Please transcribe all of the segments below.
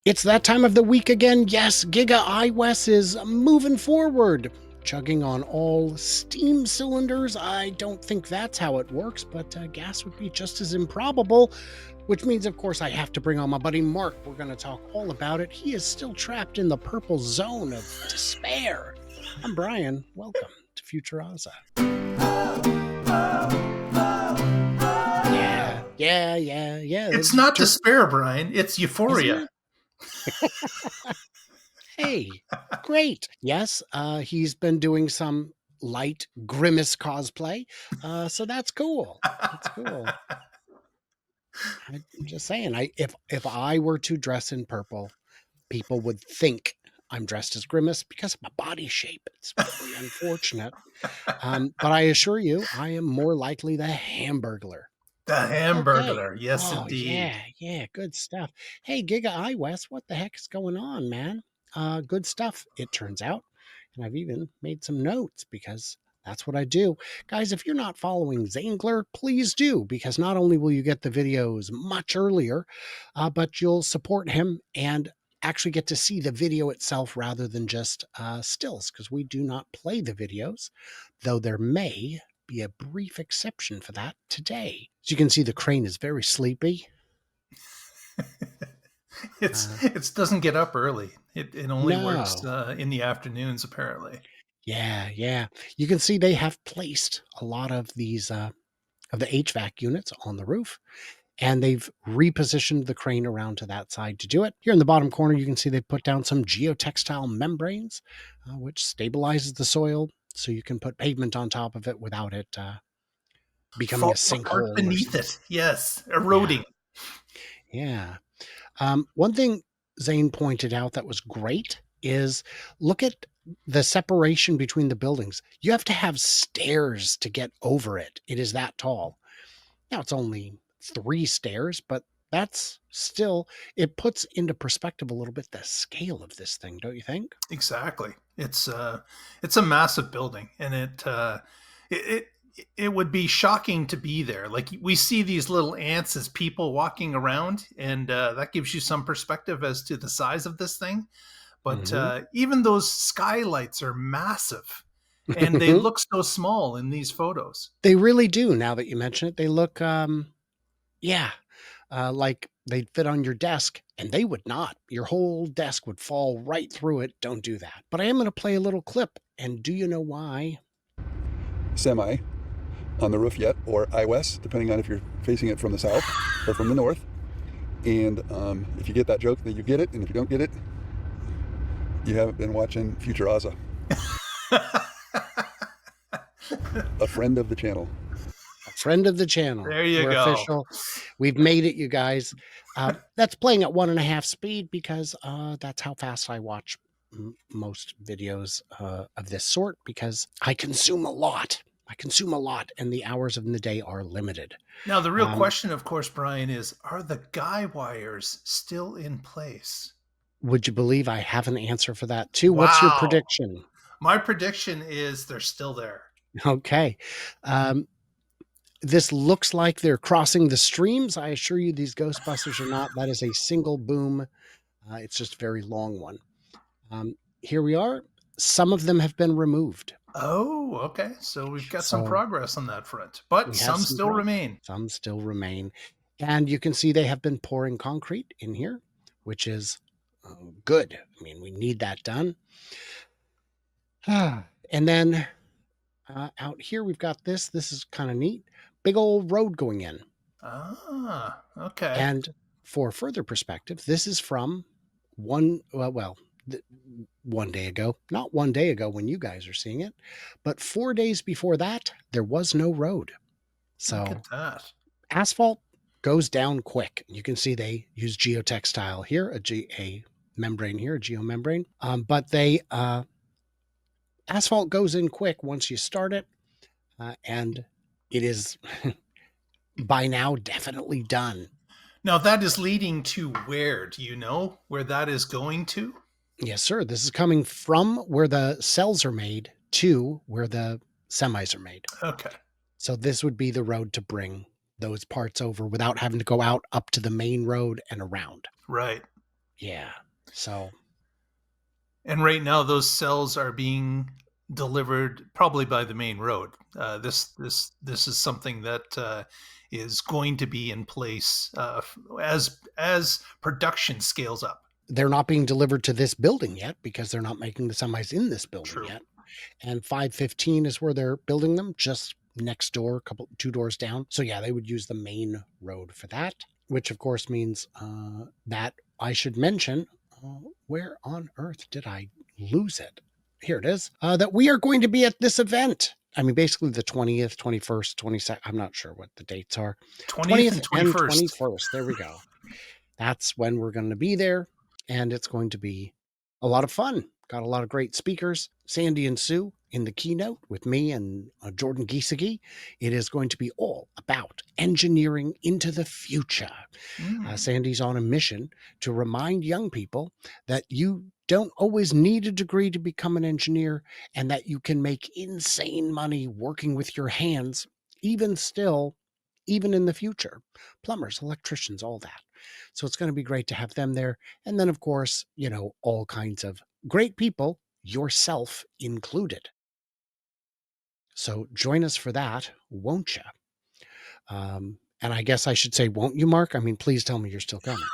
It's that time of the week again. Yes, Giga iWest is moving forward, chugging on all steam cylinders. I don't think that's how it works, but gas would be just as improbable, which means, of course, I have to bring on my buddy Mark. We're going to talk all about it. He is still trapped in the purple zone of despair. I'm Brian. Welcome to Futuraza. Yeah. It's not despair, Brian. It's Isn't euphoria. it? Hey, great. Yes, he's been doing some light Grimace cosplay, so that's cool. That's cool. I'm just saying, if I were to dress in purple, people would think I'm dressed as Grimace because of my body shape. It's very unfortunate. But I assure you, I am more likely the Hamburglar. The Okay. Hamburglar. Yes, Oh, indeed. yeah, good stuff. Hey, Giga iWest, what the heck is going on, man? Good stuff, it turns out. And I've even made some notes because that's what I do. Guys, if you're not following Zangler, please do, because not only will you get the videos much earlier, but you'll support him and actually get to see the video itself rather than just stills, because we do not play the videos, though there may be a brief exception for that today. As you can see, the crane is very sleepy. It doesn't get up early. It only works No. in the afternoons, apparently. Yeah. You can see they have placed a lot of these of the HVAC units on the roof, and they've repositioned the crane around to that side to do it. Here in the bottom corner, you can see they put down some geotextile membranes, which stabilizes the soil so you can put pavement on top of it without it becoming a Fall apart sinkhole or beneath something. it. Yes, Yeah, eroding. yeah. One thing Zane pointed out that was great is look at the separation between the buildings. You have to have stairs to get over it. It is that tall. Now it's only 3 stairs, but that's still, it puts into perspective a little bit the scale of this thing, don't you think? Exactly. It's a massive building, and it it would be shocking to be there. Like, we see these little ants as people walking around, and that gives you some perspective as to the size of this thing. But Hmm. even those skylights are massive, and they look so small in these photos. They really do. Now that you mention it, they look, yeah, like they'd fit on your desk, and they would not. Your whole desk would fall right through it. Don't do that. But I am going to play a little clip. And do you know why? Semi on the roof yet, or iWest, depending on if you're facing it from the south or from the north. And if you get that joke, then you get it. And if you don't get it, you haven't been watching Futuraza, a friend of the channel. A friend of the channel. There you We're go. official. We've made it, you guys. That's playing at 1.5 speed because that's how fast I watch most videos of this sort, because I consume a lot. And the hours of the day are limited. Now, the real Um, question, of course, Brian, is, are the guy wires still in place? would you believe I have an answer for that too? What's your Wow. prediction? My prediction is they're still there. Okay. Um, this looks like they're crossing the streams. I assure you, these Ghostbusters are not. That is a single boom. It's just a very long one. Here we are. Some of them have been removed. Oh, okay. So we've got some So progress on that front, but we have some some still progress. remain. Some still remain. And you can see they have been pouring concrete in here, which is good. I mean, we need that done. And then out here, we've got this. This is kind of neat. Big old road going in. Ah, okay. And for further perspective, this is from one, well, 1 day ago, not 1 day ago when you guys are seeing it, but 4 days before that, there was no road. Look So at that. asphalt goes down quick. You can see they use geotextile here, a membrane here, a geomembrane. But they asphalt goes in quick once you start it, and it is by now definitely done. Now, that is leading to where? Do you know where that is going to? Yes, sir. This is coming from where the cells are made to where the semis are made. Okay. So this would be the road to bring those parts over without having to go out up to the main road and around. Right. Yeah. So And right now, those cells are being delivered probably by the main road. This is something that is going to be in place as production scales up. they're not being delivered to this building yet because they're not making the semis in this building True. yet. And 515 is where they're building them, just next door, a couple 2 doors down. So yeah, they would use the main road for that, which of course means that I should mention where on earth did I lose it? Here it is. That we are going to be at this event. I mean, basically the 20th, 21st, 22nd. I'm not sure what the dates are. 20th 20th and and 21st. 21st. There we go. That's when we're going to be there. And it's going to be a lot of fun. Got a lot of great speakers. Sandy and Sue in the keynote with me and Jordan Giesecke. It is going to be all about engineering into the future. Sandy's on a mission to remind young people that you don't always need a degree to become an engineer and that you can make insane money working with your hands, even still, even in the future. Plumbers, electricians, all that. So it's going to be great to have them there. And then, of course, all kinds of great people, yourself included. So join us for that, won't you? And I guess I should say, won't you, Mark? I mean, please tell me you're still coming.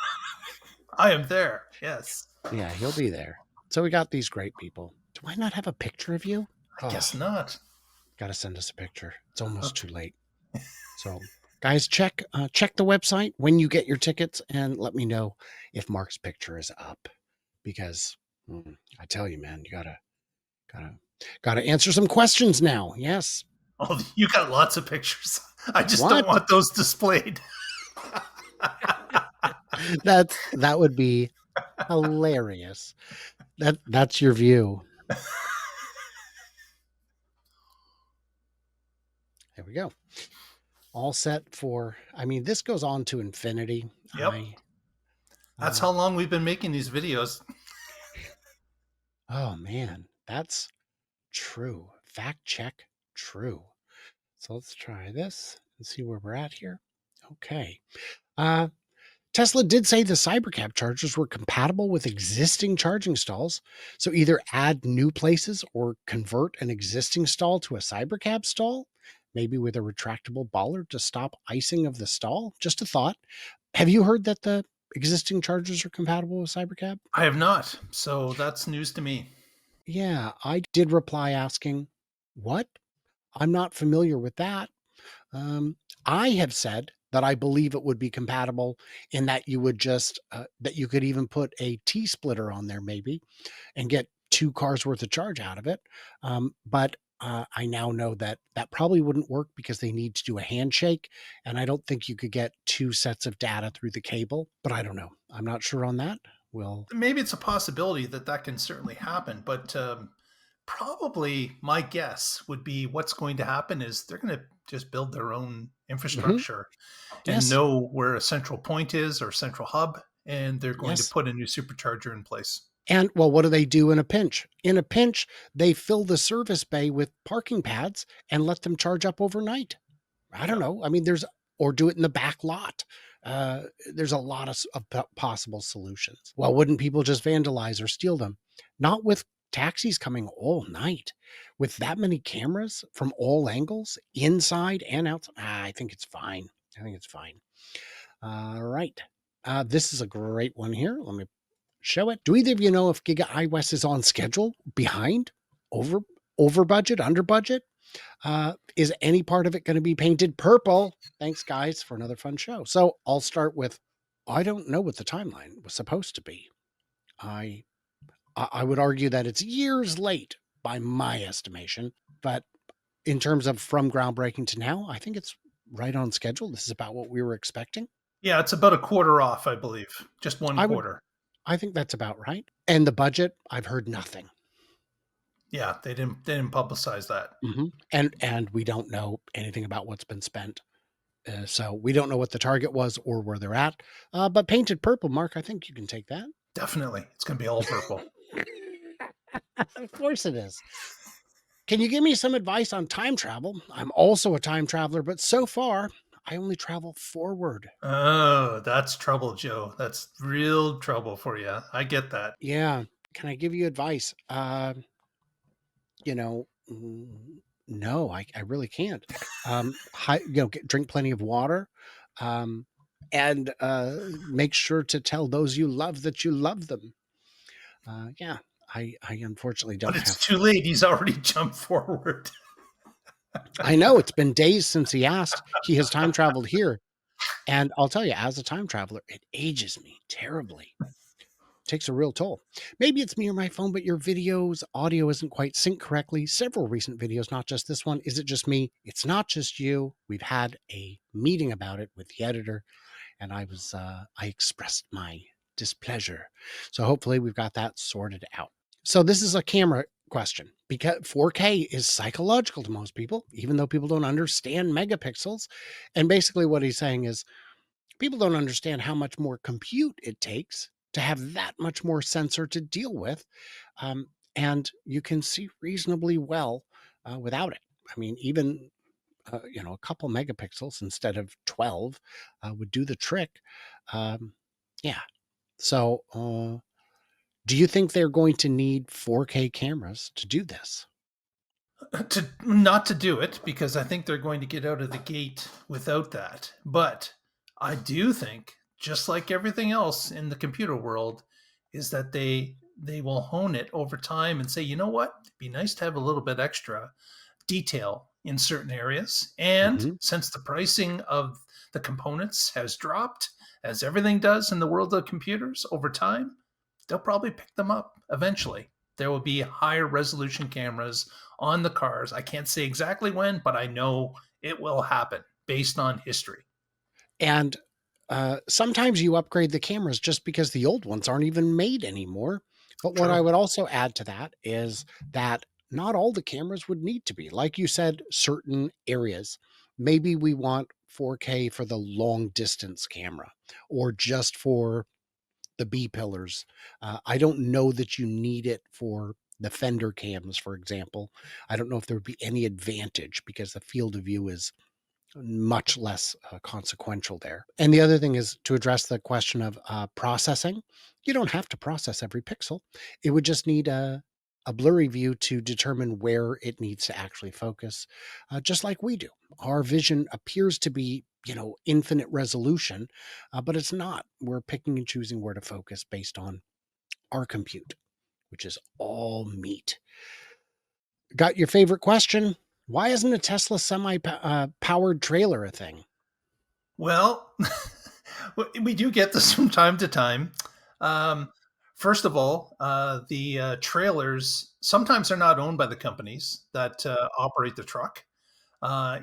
I am there. Yes. Yeah, he'll be there. So we got these great people. Do I not have a picture of you? I guess not. Got to send us a picture. It's almost too late. So, guys, check the website when you get your tickets and let me know if Mark's picture is up. Because I tell you, man, you gotta answer some questions now. Yes. Oh, you got lots of pictures. I just don't What? want those displayed. That would be hilarious. That's your view. There we go. All set for. I mean, this goes on to infinity. Yep. That's how long we've been making these videos. Oh man, that's true. Fact check. True. So let's try this and see where we're at here. Okay. Tesla did say the Cybercab chargers were compatible with existing charging stalls. So either add new places or convert an existing stall to a Cybercab stall, maybe with a retractable bollard to stop icing of the stall. Just a thought. Have you heard that the existing chargers are compatible with Cybercab? I have not. So that's news to me. Yeah, I did reply asking, what? I'm not familiar with that. Um, I have said that I believe it would be compatible in that you would just that you could even put a T splitter on there maybe and get 2 cars worth of charge out of it. But I now know that that probably wouldn't work because they need to do a handshake, and I don't think you could get 2 sets of data through the cable. But I don't know. I'm not sure on that. Well, Maybe it's a possibility that that can certainly happen, but probably my guess would be what's going to happen is they're going to just build their own infrastructure and yes, know where a central point is or central hub, and they're going to yes. put a new supercharger in place. And well, what do they do in a pinch? In a pinch, they fill the service bay with parking pads and let them charge up overnight. I don't Yeah. know. I mean, or do it in the back lot. There's a lot of possible solutions. Well, wouldn't people just vandalize or steal them? Not with taxis coming all night, with that many cameras from all angles, inside and outside. I think it's fine. I think it's fine. All right. This is a great one here. Let me show it. Do either of you know if Giga iWest is on schedule, behind, over, over budget, under budget? Is any part of it going to be painted purple? Thanks, guys, for another fun show. So I'll start with I don't know what the timeline was supposed to be. I I would argue that it's years late by my estimation, but in terms of from groundbreaking to now, I think it's right on schedule. This is about what we were expecting. Yeah, it's about a quarter off, I believe. Just one I would quarter. I think that's about right. And the budget, I've heard nothing. Yeah, they didn't publicize that. And we don't know anything about what's been spent. So we don't know what the target was or where they're at. But painted purple, Mark, I think you can take that. Definitely. It's going to be all purple. Of course it is. Can you give me some advice on time travel? I'm also a time traveler, but so far I only travel forward. Oh, that's trouble, Joe. That's real trouble for you. I get that. Yeah. Can I give you advice? No, I really can't. Drink plenty of water, um, and make sure to tell those you love that you love them. Yeah, I unfortunately But don't it's have. too late. He's already jumped forward. I know it's been days since he asked. He has time traveled here, and I'll tell you, as a time traveler, it ages me terribly. Takes a real toll. Maybe it's me or my phone, but your video's audio isn't quite synced correctly. Several recent videos, not just this one. Is it just me? It's not just you. We've had a meeting about it with the editor, and I expressed my displeasure. So hopefully we've got that sorted out. So this is a camera question because 4K is psychological to most people, even though people don't understand megapixels. And basically what he's saying is people don't understand how much more compute it takes to have that much more sensor to deal with. Um, and you can see reasonably well without it. I mean, even a couple megapixels instead of 12 would do the trick. Um, yeah. So, do you think they're going to need 4K cameras to do this? To not to do it because I think they're going to get out of the gate without that. But I do think, just like everything else in the computer world, is that they will hone it over time and say, you know what, it'd be nice to have a little bit extra detail in certain areas. And Hmm. since the pricing of the components has dropped, as everything does in the world of computers over time, they'll probably pick them up eventually. There will be higher resolution cameras on the cars. I can't say exactly when, but I know it will happen based on history. And sometimes you upgrade the cameras just because the old ones aren't even made anymore. But what I True. would also add to that is that not all the cameras would need to be. Like you said, certain areas. Maybe we want 4K for the long distance camera or just for the B pillars. I don't know that you need it for the fender cams, for example. I don't know if there would be any advantage because the field of view is much less consequential there. And the other thing is to address the question of processing. You don't have to process every pixel. It would just need a blurry view to determine where it needs to actually focus, just like we do. Our vision appears to be, infinite resolution, but it's not. We're picking and choosing where to focus based on our compute, which is all meat. Got your favorite question? Why isn't a Tesla semi powered trailer a thing? Well, we do get this from time to time. Um, First of all, the trailers sometimes are not owned by the companies that operate the truck.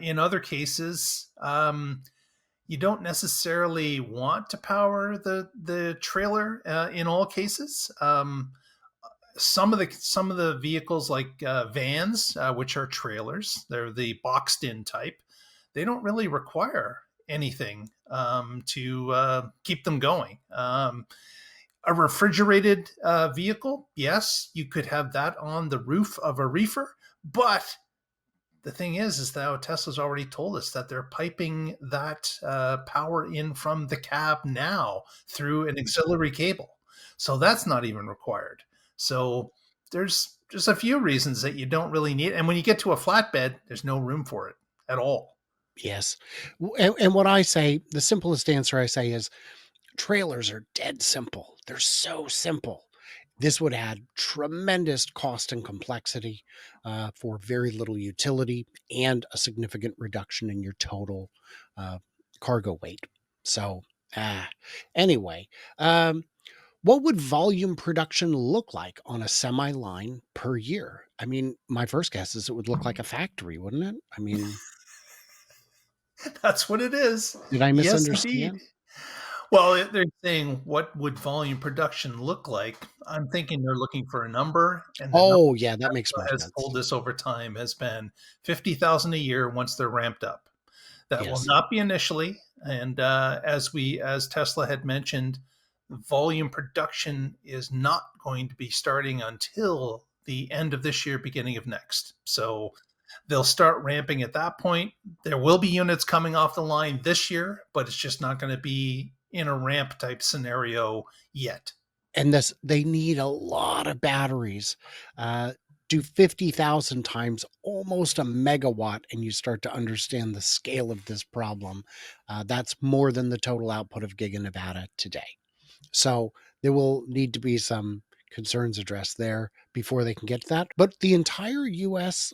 In other cases, you don't necessarily want to power the trailer in all cases. Some of the vehicles like vans, which are trailers, they're the boxed in type. They don't really require anything to keep them going. A refrigerated vehicle, yes, you could have that on the roof of a reefer, but the thing is that Tesla's already told us that they're piping that power in from the cab now through an auxiliary cable. So that's not even required. So there's just a few reasons that you don't really need. And when you get to a flatbed, there's no room for it at all. Yes. And what I say, the simplest answer I say is trailers are dead simple. They're so simple. This would add tremendous cost and complexity for very little utility and a significant reduction in your total uh, cargo weight. So, ah, anyway, um, what would volume production look like on a semi line per year? I mean, my first guess is it would look like a factory, wouldn't it? I mean, That's what it is. did I Yes, indeed. misunderstand? Well, they're saying what would volume production look like? I'm thinking they're looking for a number, and the number Oh, yeah, that makes more has sense. told us over time has been 50,000 a year once they're ramped up. That will Yes. not be initially, and as Tesla had mentioned, volume production is not going to be starting until the end of this year, beginning of next. So They'll start ramping at that point. There will be units coming off the line this year, but it's just not going to be in a ramp type scenario yet. And this, they need a lot of batteries. Do 50,000 times almost a megawatt, and you start to understand the scale of this problem. That's more than the total output of Giga Nevada today. So there will need to be some concerns addressed there before they can get to that. But the entire US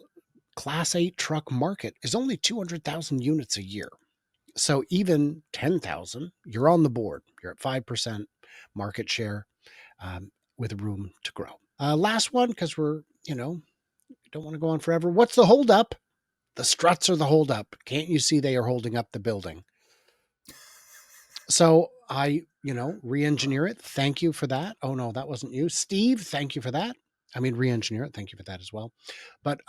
Class 8 truck market is only 200,000 units a year. So even 10,000, you're on the board. You're at 5% market share, with room to grow. Last one, because we're, don't want to go on forever. What's the holdup? The struts are the holdup. Can't you see they are holding up the building? So I, re-engineer it. Thank you for that. Oh no, that wasn't you. Steve, thank you for that. I mean, re-engineer it. Thank you for that as well. But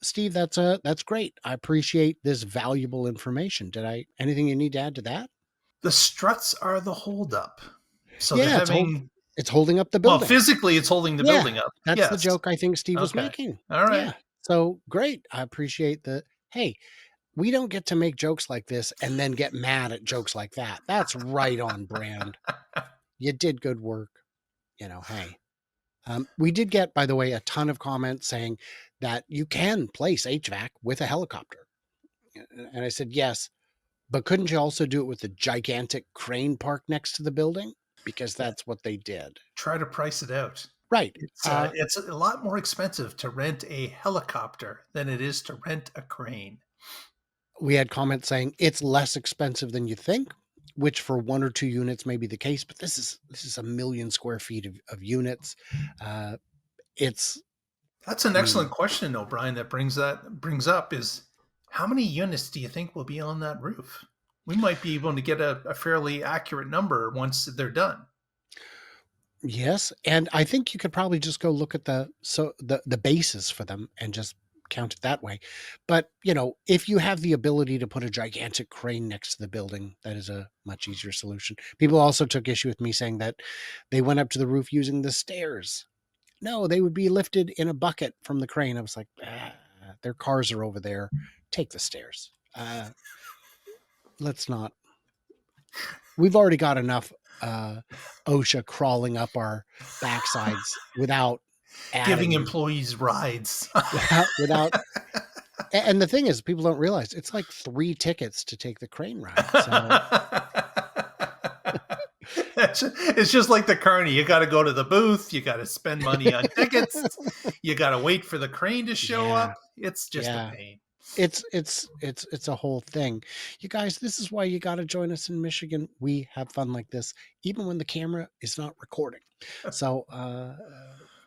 Steve, that's great. I appreciate this valuable information. Anything you need to add to that? The struts are the holdup. So they're Yeah, having, it's holding up the well, building. physically it's holding the Yeah, building up. that's the Yes. joke I think Steve was Okay. making. All right. Yeah. So great. I appreciate hey, we don't get to make jokes like this and then get mad at jokes like that. That's right on brand. You did good work. Hey. We did get, by the way, a ton of comments saying that you can place HVAC with a helicopter. And I said, yes, but couldn't you also do it with a gigantic crane parked next to the building? Because that's what they did. Try to price it out. Right. It's a lot more expensive to rent a helicopter than it is to rent a crane. We had comments saying it's less expensive than you think, which for 1 or 2 units may be the case, but this is 1,000,000 square feet of units. It's That's an excellent question, O'Brien. That brings up is how many units do you think will be on that roof? We might be able to get a fairly accurate number once they're done. Yes, and I think you could probably just go look at the basis for them and just count it that way. But, if you have the ability to put a gigantic crane next to the building, that is a much easier solution. People also took issue with me saying that they went up to the roof using the stairs. No, they would be lifted in a bucket from the crane. I was like, their cars are over there. Take the stairs. Let's not. We've already got enough OSHA crawling up our backsides without Giving adding employees rides. without. And the thing is, people don't realize it's like 3 tickets to take the crane ride. So It's just like the carny. You got to go to the booth. You got to spend money on tickets. You got to wait for the crane to show Yeah. up. It's just a pain. It's a whole thing. You guys, this is why you got to join us in Michigan. We have fun like this, even when the camera is not recording. So,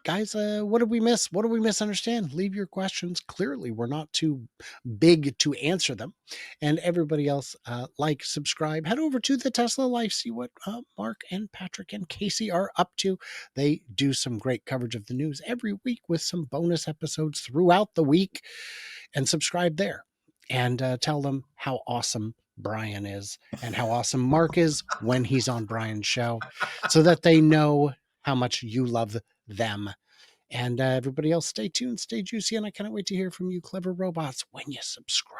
guys, what did we miss? What did we misunderstand? Leave your questions. Clearly, we're not too big to answer them. And everybody else, like, subscribe, head over to the Tesla Life, see what Mark and Patrick and Casey are up to. They do some great coverage of the news every week with some bonus episodes throughout the week. And subscribe there and tell them how awesome Brian is and how awesome Mark is when he's on Brian's show so that they know how much you love them. And everybody else, stay tuned, stay juicy, and I cannot wait to hear from you, clever robots, when you subscribe.